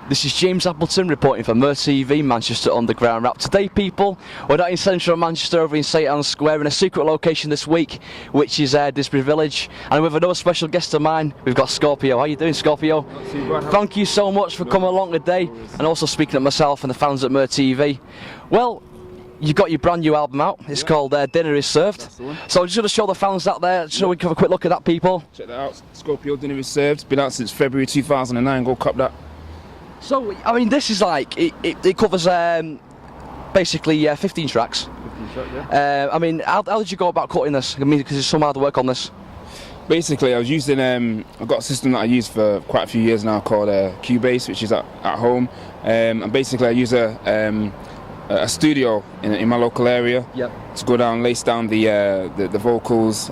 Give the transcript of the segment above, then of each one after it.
This is James Appleton reporting for TV Manchester Underground Rap. Today, people, we're not in central Manchester, over in St Anne's Square, in a secret location this week, which is Didsbury Village. And with another special guest of mine, we've got Scorpio. How are you doing, Scorpio? Thank you so much for coming along today, and also speaking at myself and the fans at TV. Well, you've got your brand new album out. It's called Dinner Is Served. So I'm just going to show the fans out there, so we can have a quick look at that, people. Check that out. Scorpio, Dinner Is Served. Been out since February 2009. Go cop that. So, I mean, this is like, it covers basically 15 tracks. 15 tracks, yeah. I mean, how did you go about cutting this? I mean, because there's some hard work on this. Basically, I was using, I've got a system that I use for quite a few years now called Cubase, which is at home. And basically, I use a studio in my local area to go down, lace down the vocals.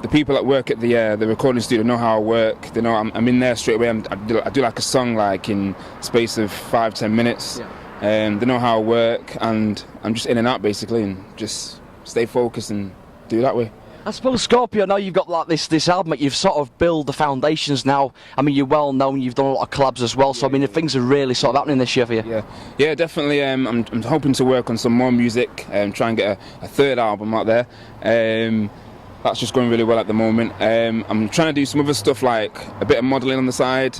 The people that work at the recording studio know how I work. They know I'm in there straight away. I do like a song like in space of 5-10 minutes. They know how I work, and I'm just in and out basically, and just stay focused and do it that way. I suppose, Scorpio, now you've got like this album, you've sort of built the foundations now. I mean, you're well known, you've done a lot of collabs as well, so I mean, things are really sort of happening this year for you. Yeah, definitely. I'm hoping to work on some more music and try and get a third album out there. That's just going really well at the moment. I'm trying to do some other stuff, like a bit of modelling on the side,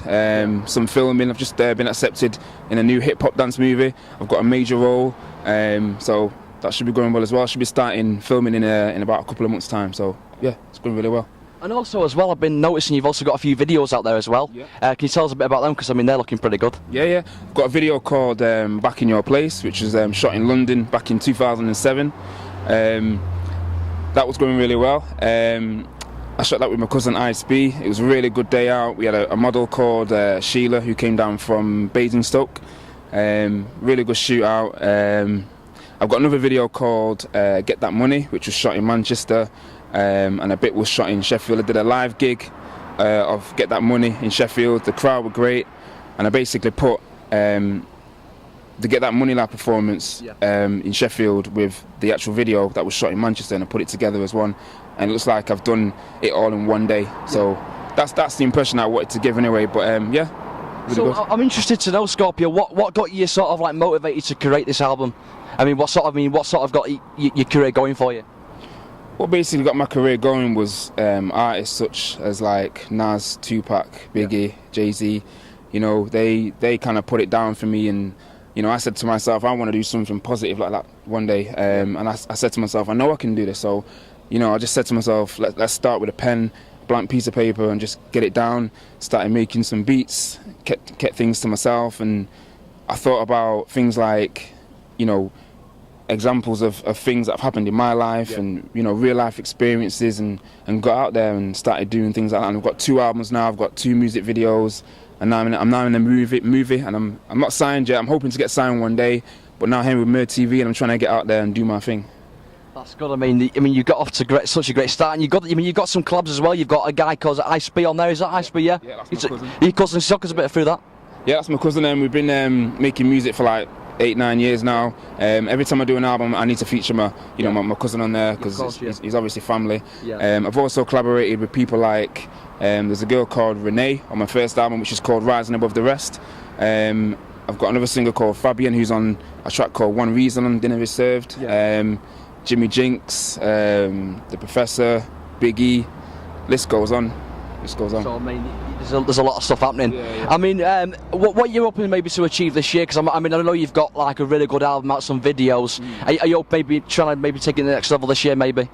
some filming. I've just been accepted in a new hip-hop dance movie. I've got a major role, so that should be going well as well. I should be starting filming in about a couple of months' time, so yeah, it's going really well. And also as well, I've been noticing you've also got a few videos out there as well. Can you tell us a bit about them, because I mean, they're looking pretty good. Yeah. I've got a video called Back in Your Place, which was shot in London back in 2007. That was going really well. I shot that with my cousin Ice-B. It was a really good day out. We had a model called Sheila, who came down from Basingstoke. Really good shootout. I've got another video called Get That Money, which was shot in Manchester, and a bit was shot in Sheffield. I did a live gig of Get That Money in Sheffield. The crowd were great, and I basically put the Get That Money live performance in Sheffield with the actual video that was shot in Manchester, and I put it together as one, and it looks like I've done it all in one day. So that's the impression I wanted to give anyway. But yeah, really so good. I'm interested to know, Scorpio, what got you sort of like motivated to create this album? I mean, what sort of got your career going for you? What basically got my career going was artists such as like Nas, Tupac, Biggie, Jay-Z. You know, they kind of put it down for me, and you know, I said to myself, I want to do something positive like that one day. And I said to myself, I know I can do this. So, you know, I just said to myself, let's start with a pen, blank piece of paper, and just get it down. Started making some beats, kept things to myself, and I thought about things like, you know, examples of things that have happened in my life, and you know, real life experiences, and got out there and started doing things like that. And I've got 2 albums now. I've got 2 music videos. And now I'm now in a movie, and I'm not signed yet. I'm hoping to get signed one day, but now here with TV, and I'm trying to get out there and do my thing. That's good. I mean, you got off to such a great start, and you got some collabs as well. You've got a guy called Ice-B on there. Is that Ice-B? Yeah, that's my cousin. Your cousin, talk us a bit through that. Yeah, that's my cousin, and we've been making music for like 8-9 years now. Every time I do an album, I need to feature my cousin on there, because he's obviously family. I've also collaborated with people like there's a girl called Renee on my first album, which is called Rising Above the Rest. I've got another singer called Fabian, who's on a track called One Reason on Dinner Is Served. Jimmy Jinx, The Professor, Big E, list goes on. So I mean, there's a lot of stuff happening. I mean, what you're hoping maybe to achieve this year? Because I mean, I know you've got like a really good album out, some videos. Are you maybe trying to take it to the next level this year, maybe?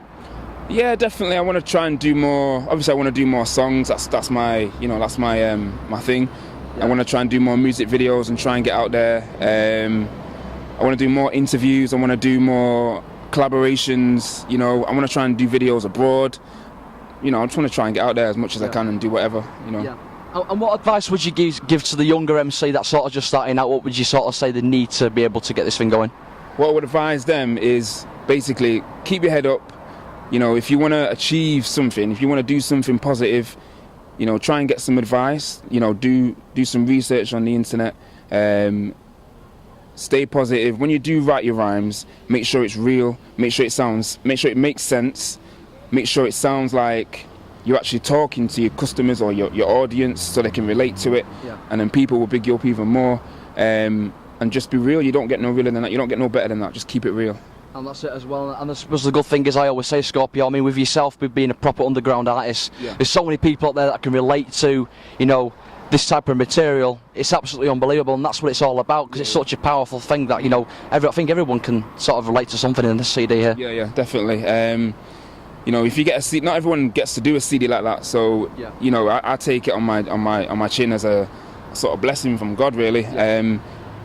Yeah, definitely. I want to try and do more. Obviously, I want to do more songs. That's my my thing. I want to try and do more music videos and try and get out there. I want to do more interviews. I want to do more collaborations. You know, I want to try and do videos abroad. You know, I just want to try and get out there as much as I can and do whatever. You know. And what advice would you give to the younger MC that's sort of just starting out? What would you sort of say they need to be able to get this thing going? What I would advise them is basically keep your head up. You know, if you want to achieve something, if you want to do something positive, you know, try and get some advice. You know, do some research on the internet. Stay positive. When you do write your rhymes, make sure it's real. Make sure it makes sense. Make sure it sounds like you're actually talking to your customers or your audience so they can relate to it, and then people will big you up even more. And just be real. You don't get no realer than that. You don't get no better than that. Just keep it real. And that's it as well. And I suppose the good thing is, I always say, Scorpio, I mean, with yourself being a proper underground artist, there's so many people out there that can relate to, you know, this type of material. It's absolutely unbelievable, and that's what it's all about, because it's such a powerful thing that, you know, I think everyone can sort of relate to something in this CD here. Yeah, definitely. You know, if you get a CD, not everyone gets to do a CD like that. So, you know, I take it on my chin as a sort of blessing from God, really.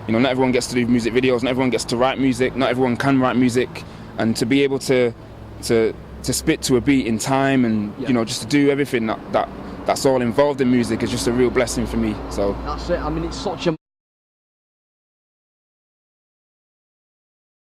You know, not everyone gets to do music videos, not everyone gets to write music, not everyone can write music, and to be able to spit to a beat in time, and you know, just to do everything that's all involved in music is just a real blessing for me. So that's it. I mean, it's such a